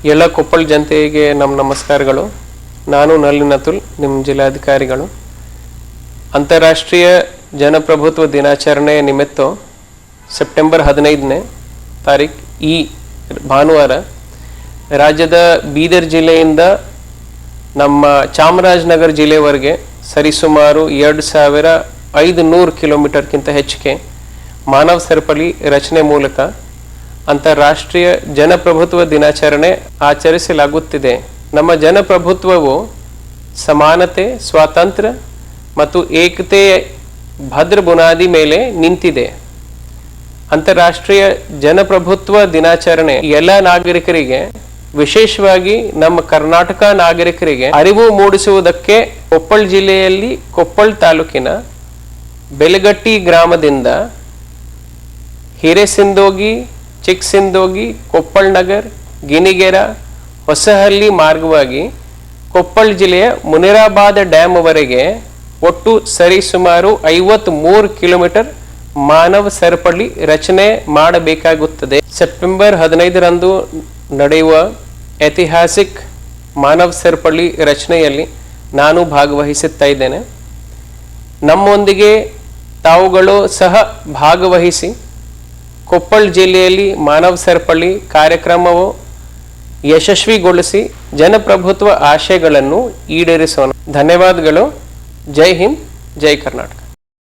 ಎಲ್ಲ ಕೊಪ್ಪಳ ಜನತೆಗೆ ನಮ್ಮ ನಮಸ್ಕಾರಗಳು. ನಾನು ನಳಿನ್ ಅತುಲ್, ನಿಮ್ಮ ಜಿಲ್ಲಾಧಿಕಾರಿಗಳು. ಅಂತಾರಾಷ್ಟ್ರೀಯ ಜನಪ್ರಭುತ್ವ ದಿನಾಚರಣೆ ನಿಮಿತ್ತ ಸೆಪ್ಟೆಂಬರ್ 15ನೇ ತಾರೀಕು ಈ ಭಾನುವಾರ ರಾಜ್ಯದ ಬೀದರ್ ಜಿಲ್ಲೆಯಿಂದ ನಮ್ಮ ಚಾಮರಾಜನಗರ ಜಿಲ್ಲೆವರೆಗೆ ಸರಿಸುಮಾರು 2500 ಕಿಲೋಮೀಟರ್ಗಿಂತ ಹೆಚ್ಚಿಗೆ ಮಾನವ ಸರಪಳಿ ರಚನೆ ಮೂಲಕ ಅಂತಾರಾಷ್ಟ್ರೀಯ ಜನಪ್ರಭುತ್ವ ದಿನಾಚರಣೆ ಆಚರಿಸಲಾಗುತ್ತಿದೆ. ನಮ್ಮ ಜನಪ್ರಭುತ್ವವು ಸಮಾನತೆ, ಸ್ವಾತಂತ್ರ್ಯ ಮತ್ತು ಏಕತೆಯ ಭದ್ರ ಬುನಾದಿ ಮೇಲೆ ನಿಂತಿದೆ. ಅಂತಾರಾಷ್ಟ್ರೀಯ ಜನಪ್ರಭುತ್ವ ದಿನಾಚರಣೆ ಎಲ್ಲ ನಾಗರಿಕರಿಗೆ, ವಿಶೇಷವಾಗಿ ನಮ್ಮ ಕರ್ನಾಟಕ ನಾಗರಿಕರಿಗೆ ಅರಿವು ಮೂಡಿಸುವುದಕ್ಕೆ ಕೊಪ್ಪಳ ಜಿಲ್ಲೆಯಲ್ಲಿ ಕೊಪ್ಪಳ ತಾಲೂಕಿನ ಬೆಲಗಟ್ಟಿ ಗ್ರಾಮದಿಂದ ಹಿರೇಸಿಂದೋಗಿ, ಚಿಕ್ಕಸಿಂದೋಗಿ, ಕೊಪ್ಪಳ ನಗರ್, ಗಿಣಿಗೆರ, ಹೊಸಹಳ್ಳಿ ಮಾರ್ಗವಾಗಿ ಕೊಪ್ಪಳ ಜಿಲ್ಲೆಯ ಮುನಿರಾಬಾದ್ ಡ್ಯಾಮ್ವರೆಗೆ ಒಟ್ಟು ಸರಿಸುಮಾರು 53 ಕಿಲೋಮೀಟರ್ ಮಾನವ ಸರಪಳಿ ರಚನೆ ಮಾಡಬೇಕಾಗುತ್ತದೆ. ಸೆಪ್ಟೆಂಬರ್ 15ರಂದು ನಡೆಯುವ ಐತಿಹಾಸಿಕ ಮಾನವ ಸರಪಳಿ ರಚನೆಯಲ್ಲಿ ನಾನು ಭಾಗವಹಿಸುತ್ತಾ ಇದ್ದೇನೆ. ನಮ್ಮೊಂದಿಗೆ ತಾವುಗಳು ಸಹ ಭಾಗವಹಿಸಿ ಕೊಪ್ಪಳ ಜಿಲ್ಲೆಯಲ್ಲಿ ಮಾನವ ಸರಪಳಿ ಕಾರ್ಯಕ್ರಮವು ಯಶಸ್ವಿಗೊಳಿಸಿ ಜನಪ್ರಭುತ್ವ ಆಶಯಗಳನ್ನು ಈಡೇರಿಸೋಣ. ಧನ್ಯವಾದಗಳು. ಜೈ ಹಿಂದ್, ಜೈ ಕರ್ನಾಟಕ.